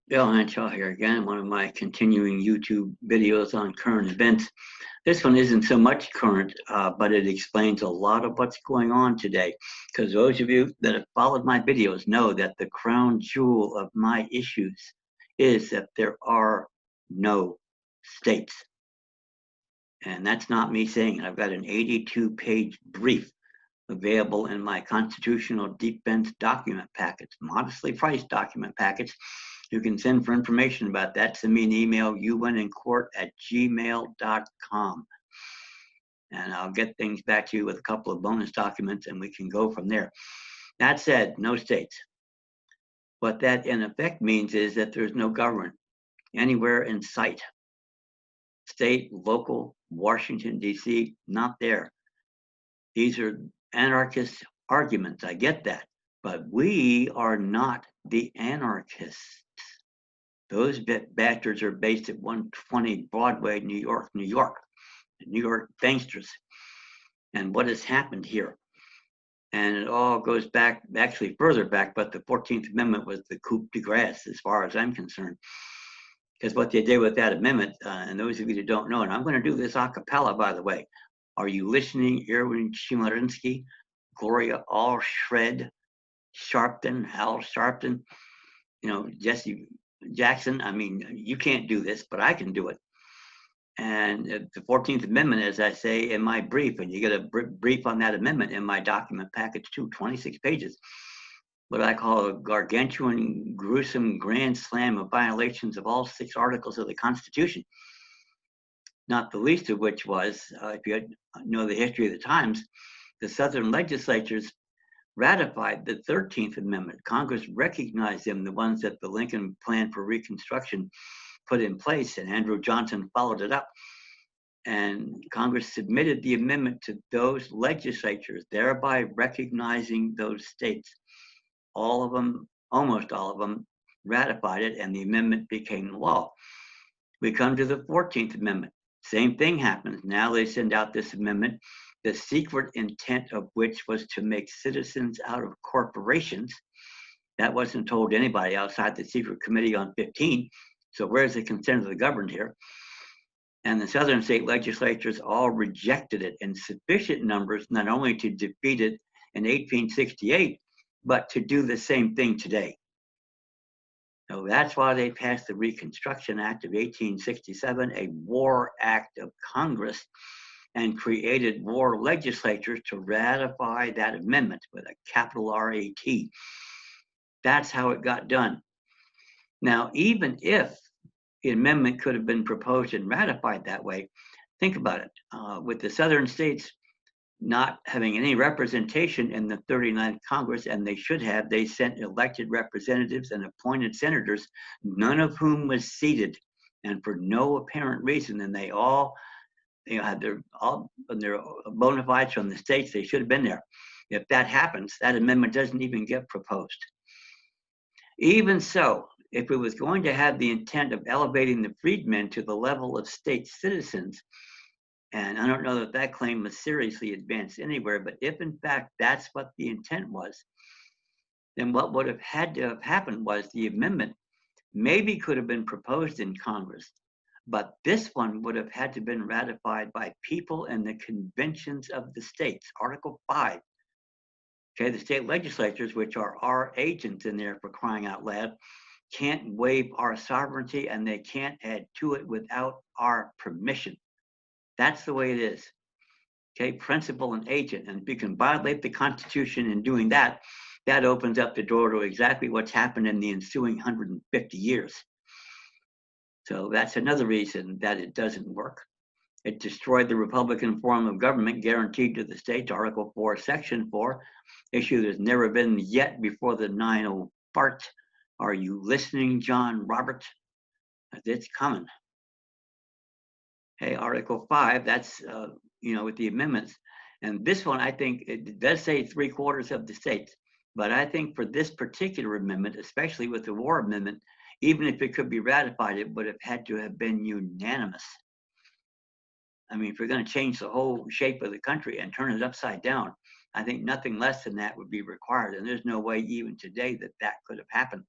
Bill Henshaw here again, one of my continuing YouTube videos on current events. This one isn't so much current, but it explains a lot of what's going on today. Because those of you that have followed my videos know that the crown jewel of my issues is that there are no states. And that's not me saying it. I've got an 82-page brief available in my constitutional defense document packets, modestly priced document packets. You can send for information about that. Send me an email, youwinnincourt@gmail.com. And I'll get things back to you with a couple of bonus documents and we can go from there. That said, no states. What that in effect means is that there's no government anywhere in sight. State, local, Washington, D.C., not there. These are anarchist arguments. I get that. But we are not the anarchists. Those bastards are based at 120 Broadway, New York, New York gangsters. And what has happened here? And it all goes back, actually further back, but the 14th Amendment was the coup de grace, as far as I'm concerned. Because what they did with that amendment, and those of you that don't know, and I'm going to do this a cappella, by the way. Are you listening, Erwin Chemerinsky, Gloria Allred, Sharpton, Hal Sharpton, Jesse Jackson? I mean, you can't do this, but I can do it. And the 14th Amendment, as I say in my brief, and you get a brief on that amendment in my document package too, 26 pages, what I call a gargantuan, gruesome grand slam of violations of all 6 articles of the Constitution. Not the least of which was, if you know the history of the times, the Southern legislatures ratified the 13th Amendment. Congress recognized them, the ones that the Lincoln Plan for Reconstruction put in place, and Andrew Johnson followed it up. And Congress submitted the amendment to those legislatures, thereby recognizing those states. All of them, almost all of them, ratified it, and the amendment became law. We come to the 14th Amendment. Same thing happens. Now they send out this amendment, the secret intent of which was to make citizens out of corporations. That wasn't told to anybody outside the secret committee on 15. So where's the consent of the governed here? And the Southern state legislatures all rejected it in sufficient numbers, not only to defeat it in 1868, but to do the same thing today. So that's why they passed the Reconstruction Act of 1867, a war act of Congress, and created war legislatures to ratify that amendment with a capital R-A-T. That's how it got done. Now, even if the amendment could have been proposed and ratified that way, think about it. With the Southern states not having any representation in the 39th Congress, and they should have, they sent elected representatives and appointed senators, none of whom was seated, and for no apparent reason. And they all, had their bona fides from the states. They should have been there. If that happens, that amendment doesn't even get proposed. Even so, if it was going to have the intent of elevating the freedmen to the level of state citizens, and I don't know that that claim was seriously advanced anywhere, but if in fact that's what the intent was, then what would have had to have happened was the amendment maybe could have been proposed in Congress, but this one would have had to have been ratified by people in the conventions of the states, Article 5. Okay, the state legislatures, which are our agents in there for crying out loud, can't waive our sovereignty and they can't add to it without our permission. That's the way it is. Okay, principal and agent. And if you can violate the Constitution in doing that, that opens up the door to exactly what's happened in the ensuing 150 years. So that's another reason that it doesn't work. It destroyed the Republican form of government guaranteed to the states, Article 4, Section 4, issue that's never been yet before the 9/0 fart. Are you listening, John Roberts? It's coming. Hey, Article 5, that's, with the amendments. And this one, I think, it does say 3/4 of the states. But I think for this particular amendment, especially with the War Amendment, even if it could be ratified, it would have had to have been unanimous. I mean, if we're going to change the whole shape of the country and turn it upside down, I think nothing less than that would be required. And there's no way even today that that could have happened.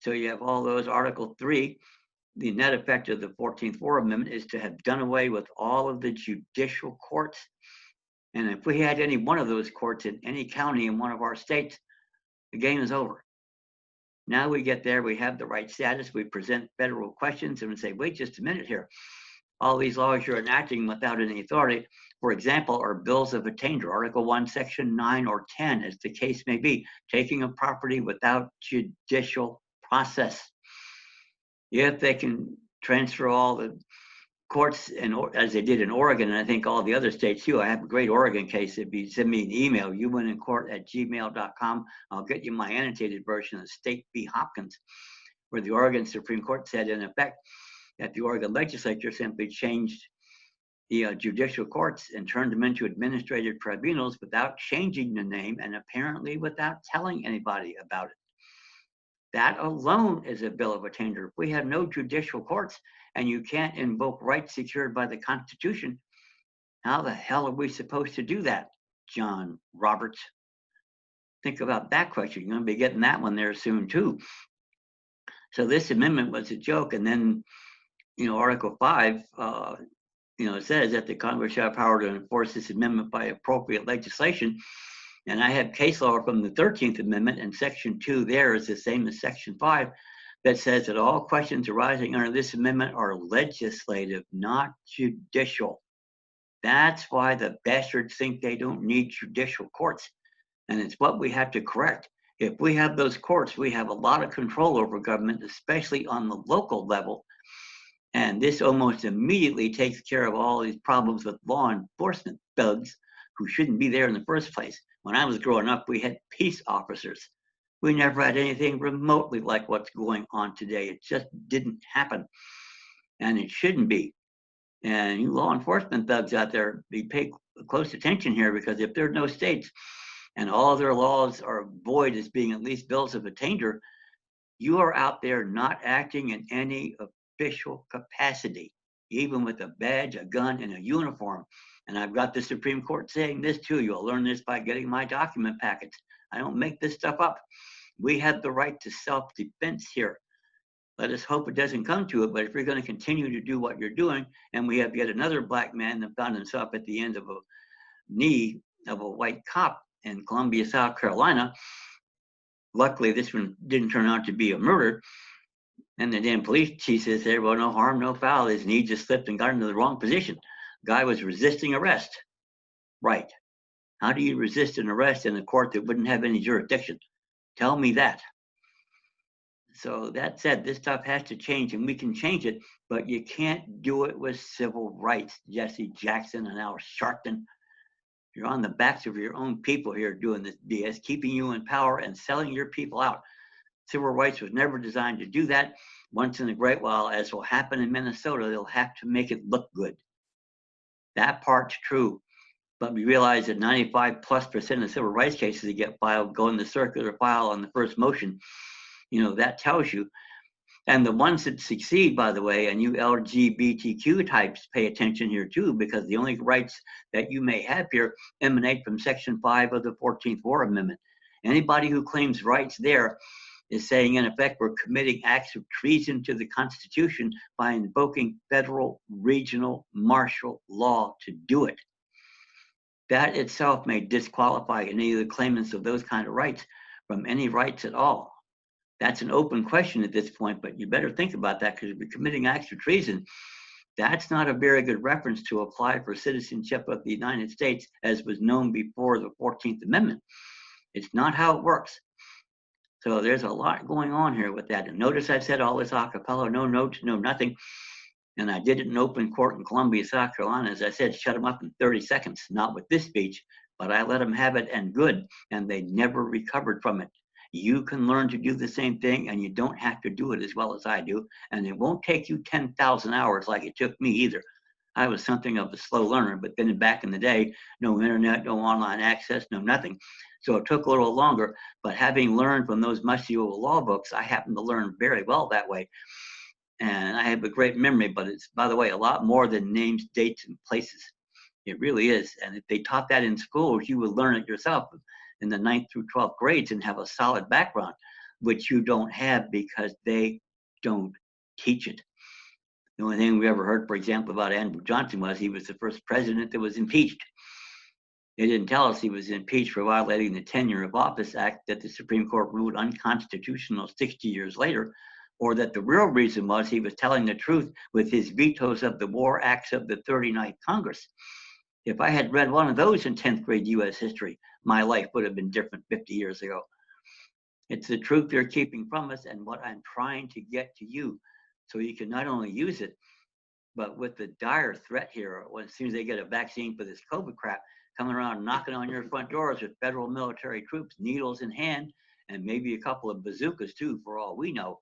So you have all those. Article 3, the net effect of the 14th War Amendment is to have done away with all of the judicial courts. And if we had any one of those courts in any county in one of our states, the game is over. Now we get there, we have the right status, we present federal questions and we say, wait just a minute here. All these laws you're enacting without any authority, for example, are bills of attainder, Article 1, Section 9 or 10, as the case may be, taking of property without judicial process. If they can transfer all the courts, and as they did in Oregon, and I think all the other states too. I have a great Oregon case. If you send me an email, youwinincourt@gmail.com, I'll get you my annotated version of State v. Hopkins, where the Oregon Supreme Court said, in effect, that the Oregon legislature simply changed the judicial courts and turned them into administrative tribunals without changing the name and apparently without telling anybody about it. That alone is a bill of attainder. If we have no judicial courts and you can't invoke rights secured by the Constitution, how the hell are we supposed to do that, John Roberts? Think about that question. You're going to be getting that one there soon too. So this amendment was a joke. And then, Article 5, it says that the Congress shall have power to enforce this amendment by appropriate legislation. And I have case law from the 13th Amendment, and Section 2 there is the same as Section 5, that says that all questions arising under this amendment are legislative, not judicial. That's why the bastards think they don't need judicial courts. And it's what we have to correct. If we have those courts, we have a lot of control over government, especially on the local level. And this almost immediately takes care of all these problems with law enforcement thugs who shouldn't be there in the first place. When I was growing up, we had peace officers. We never had anything remotely like what's going on today. It just didn't happen. And it shouldn't be. And you law enforcement thugs out there, you pay close attention here, because if there are no states and all their laws are void as being at least bills of attainder, you are out there not acting in any official capacity, even with a badge, a gun, and a uniform. And I've got the Supreme Court saying this too. You'll learn this by getting my document packets. I don't make this stuff up. We have the right to self-defense here. Let us hope it doesn't come to it, but if you're going to continue to do what you're doing, and we have yet another black man that found himself at the end of a knee of a white cop in Columbia, South Carolina. Luckily, this one didn't turn out to be a murder. And the damn police chief says there, well, no harm, no foul. His knee just slipped and got into the wrong position. Guy was resisting arrest. Right. How do you resist an arrest in a court that wouldn't have any jurisdiction? Tell me that. So that said, this stuff has to change, and we can change it, but you can't do it with civil rights. Jesse Jackson and Al Sharpton, you're on the backs of your own people here doing this BS, keeping you in power and selling your people out. Civil rights was never designed to do that. Once in a great while, as will happen in Minnesota, they'll have to make it look good. That part's true. But we realize that 95+% of civil rights cases that get filed go in the circular file on the first motion. That tells you. And the ones that succeed, by the way, and you LGBTQ types pay attention here too, because the only rights that you may have here emanate from Section 5 of the 14th War Amendment. Anybody who claims rights there is saying, in effect, we're committing acts of treason to the Constitution by invoking federal, regional, martial law to do it. That itself may disqualify any of the claimants of those kind of rights from any rights at all. That's an open question at this point, but you better think about that, because if you're committing acts of treason, that's not a very good reference to apply for citizenship of the United States as was known before the 14th Amendment. It's not how it works. So there's a lot going on here with that. And notice I've said all this a cappella, no notes, no nothing. And I did it in open court in Columbia, South Carolina. As I said, shut them up in 30 seconds, not with this speech, but I let them have it, and good, and they never recovered from it. You can learn to do the same thing, and you don't have to do it as well as I do. And it won't take you 10,000 hours like it took me either. I was something of a slow learner, but then back in the day, no internet, no online access, no nothing. So it took a little longer, but having learned from those musty old law books, I happen to learn very well that way. And I have a great memory, but it's, by the way, a lot more than names, dates, and places. It really is. And if they taught that in schools, you would learn it yourself in the 9th through 12th grades and have a solid background. which you don't have because they don't teach it. The only thing we ever heard, for example, about Andrew Johnson was he was the first president that was impeached. They didn't tell us he was impeached for violating the Tenure of Office Act that the Supreme Court ruled unconstitutional 60 years later, or that the real reason was he was telling the truth with his vetoes of the War Acts of the 39th Congress. If I had read one of those in 10th grade U.S. history, my life would have been different 50 years ago. It's the truth they're keeping from us and what I'm trying to get to you so you can not only use it, but with the dire threat here, as soon as they get a vaccine for this COVID crap, coming around knocking on your front doors with federal military troops, needles in hand, and maybe a couple of bazookas too, for all we know,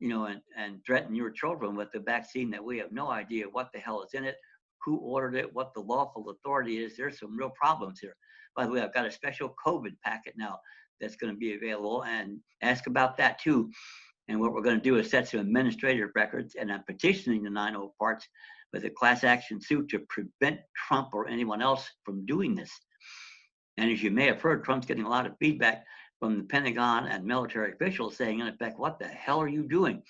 and threaten your children with the vaccine that we have no idea what the hell is in it, who ordered it, what the lawful authority is. There's some real problems here. By the way, I've got a special COVID packet now that's going to be available, and ask about that too. And what we're going to do is set some administrative records, and I'm petitioning the 9/0 parts with a class action suit to prevent Trump or anyone else from doing this. And as you may have heard, Trump's getting a lot of feedback from the Pentagon and military officials saying, in effect, what the hell are you doing?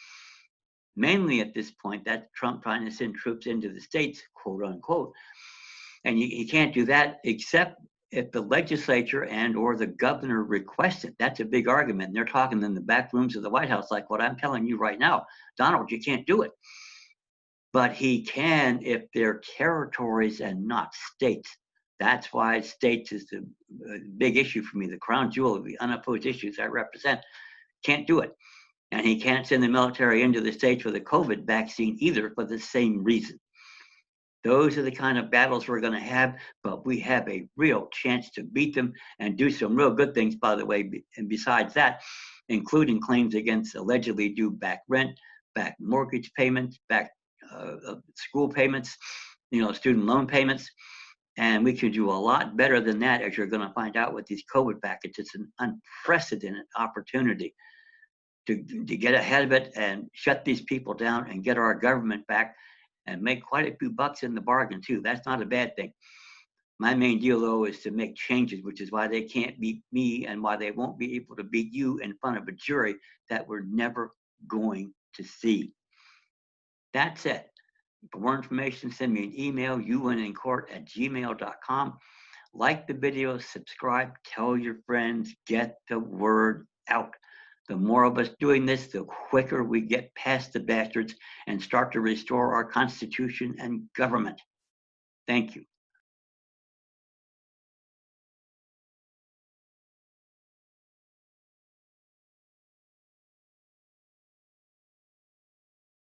Mainly at this point, that's Trump trying to send troops into the states, quote unquote. And he can't do that except if the legislature and or the governor requests it. That's a big argument. And they're talking in the back rooms of the White House like what I'm telling you right now. Donald, you can't do it. But he can if they're territories and not states. That's why states is the big issue for me, the crown jewel of the unopposed issues I represent. Can't do it. And he can't send the military into the states with a COVID vaccine either for the same reason. Those are the kind of battles we're going to have, but we have a real chance to beat them and do some real good things, by the way. And besides that, including claims against allegedly due back rent, back mortgage payments, back school payments, student loan payments. And we can do a lot better than that, as you're going to find out with these COVID packages. It's an unprecedented opportunity to get ahead of it and shut these people down and get our government back and make quite a few bucks in the bargain too. That's not a bad thing. My main deal though is to make changes, which is why they can't beat me and why they won't be able to beat you in front of a jury that we're never going to see. That's it. For more information, send me an email, unincourt@gmail.com. Like the video, subscribe, tell your friends, get the word out. The more of us doing this, the quicker we get past the bastards and start to restore our Constitution and government. Thank you.